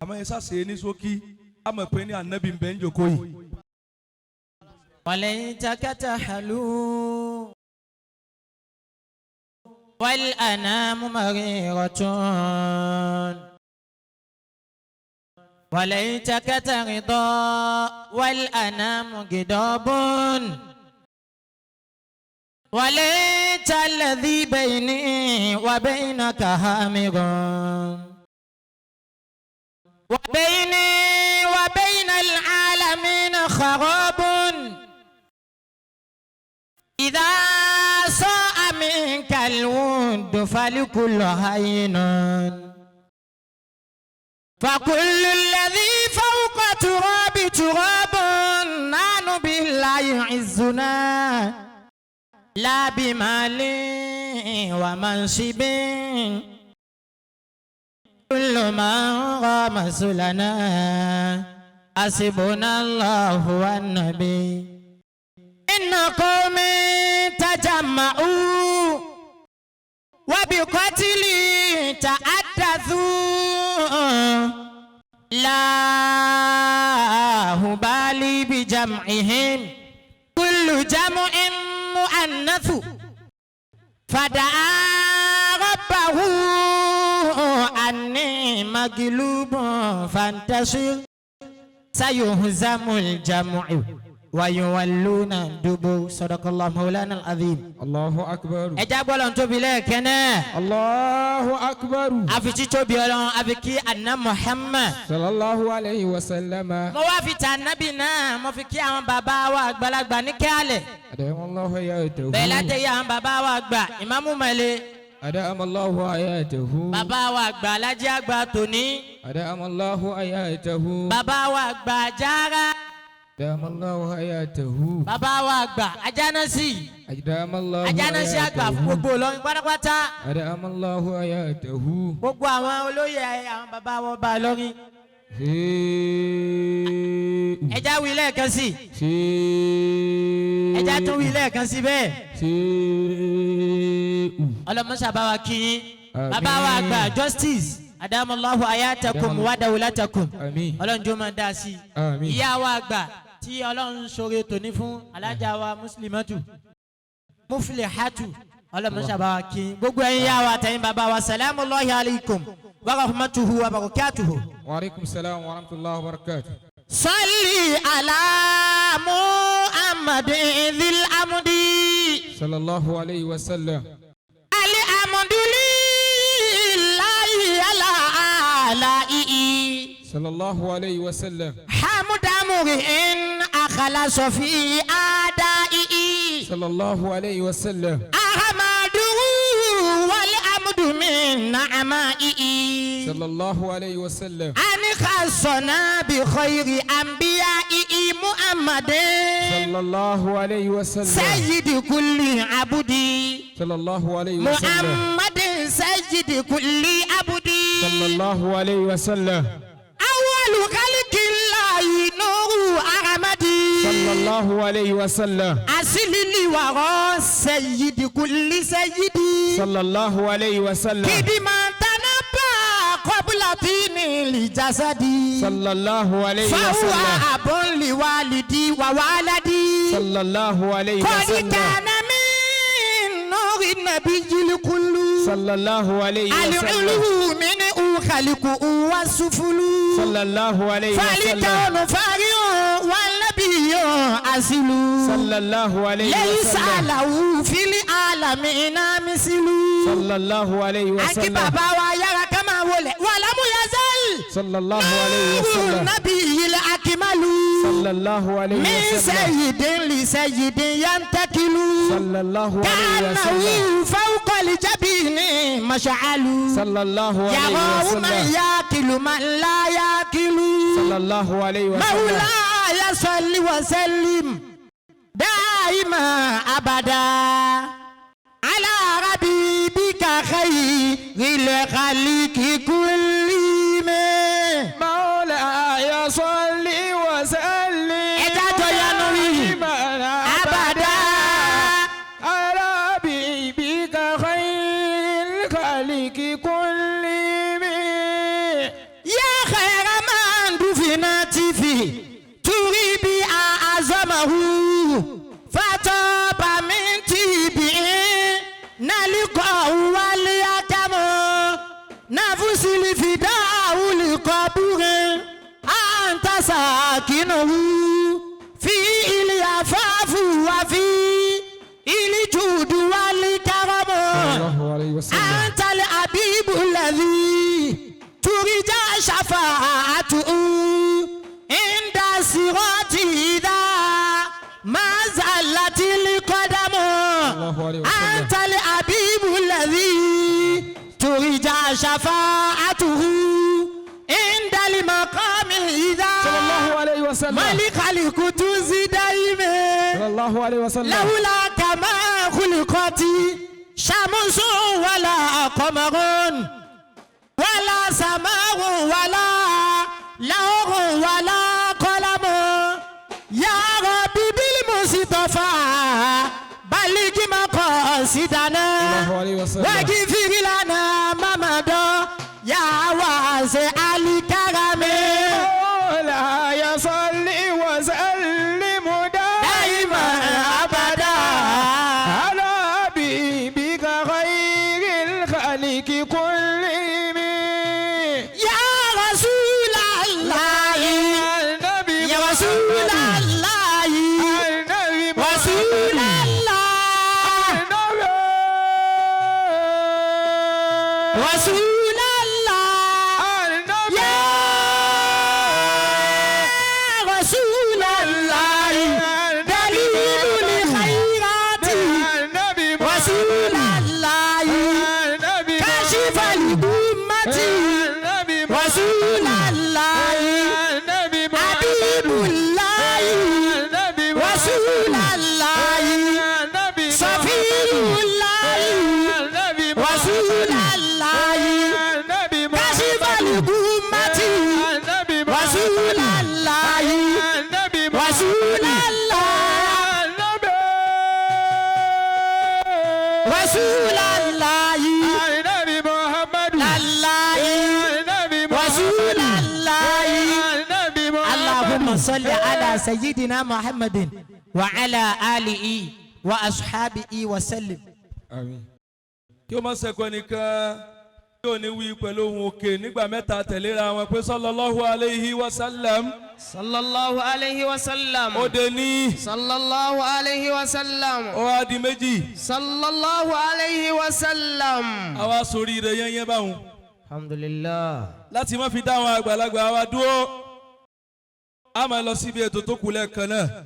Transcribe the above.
àmọ́ ẹ ṣàṣe ní ṣókí àmọ́ pé ní ànábì ń bẹ ń jókòó yìí. وليتك تحلو والأنام مريرة وليتك ترضى والأنام غضاب وليت الذي بيني وبينك هامر وبيني وبين العالمين خراب إذا ساء منك الود فلكل هين فكل الذي فوق تراب تراب نحن بالله عزنا لا بمال ومنصب كل من غام سلنا حسبنا الله والنبي إن قوم تجمعوا وبقتل تحدثوا لا أبالي بجمعهم كل جمع مؤنث فدعا ربه أني مغلوب فانتصر سيهزم الجمع ويولون الدبر صدق الله مولانا العظيم. الله أكبر. اجاب ولا انتو بلاك انا. الله أكبر. افيتي تو بيولون افيكي ان محمد صلى الله عليه وسلم. mo wá fi ta nabi náà mo fi kí àwọn bàbá wa àgbàlagbà ní kálẹ̀. أدام الله حياته. bẹ́ẹ̀ láti yá àwọn bàbá wa àgbà Ìmámù Male. أدام الله حياته. bàbá wa àgbà Alhaji àgbà tòní. أدام الله حياته. bàbá wa àgbà Àjàrà. أدام الله حياته. bàbá wa àgbà Ajánásì. أدام الله Ajánásì àgbà fún gbogbo Ìlọrin pátápátá. أدام الله حياته. gbogbo àwọn olóyè àwọn bàbá wa ọba Ìlọrin. ẹja wí lẹ́ẹ̀kan sí. ẹja tún wí lẹ́ẹ̀kan sí bẹ́ẹ̀. ọlọmọṣà bá wa kí yín. bàbá wa àgbà Justice adamallahu ayatakum wa dawlatakum. ọlọ́njọ́ máa dá sí i. ìyá wa àgbà tí ọlọ́run ṣoore tòní fún alájà wa Muslimatu Muflihatu ọlọmọṣà bá wa kí yín. gbogbo ẹ̀yin yá wa àtẹ̀yin bàbá wa salamullahi alaykum wa rahmatuhu wa barakatuhu. wa alaikum salam wa rahmatullahi wa barakatuh. صلي على محمد ذي الأمد صلى الله عليه وسلم. الحمد لله على آلائه صلى الله عليه وسلم. حمد امرئ أخلص في أدائه صلى الله عليه وسلم. أحمده والحمد من نعمائه صلى الله عليه وسلم. أن خصنا بخير أنبيائه محمد صلى الله عليه وسلم. سيد كل عبد صلى الله عليه وسلم. محمد سيد كل عبد صلى الله عليه وسلم. أول خلق الله نور أحمد صلى الله عليه وسلم. أصل الورى سيد كل سيد صلى الله عليه وسلم. كدما تنبأ قبل طين الجسد صلى الله عليه فهو وسلم. أب لوالدي ووالدي صلى الله عليه قد وسلم. كان من نور النبي الكل صلى الله عليه وسلم. العلو منه خلقه والسفل صلى الله عليه وسلم. فالكون فارغ والنبي أصل صلى الله عليه ليس وسلم. له في العالمين مثل صلى الله عليه أنك وسلم. بابا ويرى كما ولد ولم يزل صلى الله عليه نور وسلم. النبي الأكمل صلى الله عليه من وسلم. سيد لسيد ينتقل صلى الله عليه كأنه وسلم. فوق الجبين مشعل صلى الله عليه يراه من وسلم. يأكل من لا يأكل صلى الله عليه وسلم. مولاي صل وسلم دائما أبدا على حبيبك خير الخلق كلهم مولاي صل وسلم دائما أبدا على حبيبك خير الخلق كلهم يا خير تريبي أعظمه فطاب من تيبي نلقاه واليتم نفس الفداء لقبر أنت ساكنه في اليفاف وفي الجود والكرم أنت الحبيب الذي ترجى شفاعته عند الصراط إذا ما زالت القدم أنت الحبيب الذي ترجى شفاعته عند المقام إذا صلى الله عليه وسلم ملك القدوس دائما صلى الله عليه وسلم لولا كما خلقت شمس ولا قمر ولا سماء ولا لوح ولا قلم يا ربي بالمصطفى بلغ مقاصدنا واغفر لنا ما مضى يا واسع الكرم مولاي صل وسلم دائما ابدا على حبيبك خير الخلق كلهم يا رسول الله يا رسول الله رسول الله رسول الله يا رسول الله دليل الخيرات رسول الله كاشف الأمة رسول الله حبيب الله رسول الله صفي الله رسول الله كاشف الأمة رسول الله رسول الله رسول الله النبي محمد الله رسول الله النبي محمد اللهم صل على سيدنا محمد وعلى آله وأصحابه وسلم. آمين. kí o má ṣẹ̀kọ́ nìkan kí o ní wí pẹ̀lú ohùn òkè nígbà mẹ́ta tẹ̀léra wọn pé sallallahu alayhi wa sallam. sallallahu alayhi wa sallam. ó de ní. sallallahu alayhi wa sallam. ó wá di méjì. sallallahu alayhi wa sallam. àwa sórí rẹ̀ yẹn yẹn báwọn. alhamdulillah. láti má fi dá àwọn àgbàlagbà wa dúró. a máa lọ síbi ètò tó kù lẹ́ẹ̀kan náà.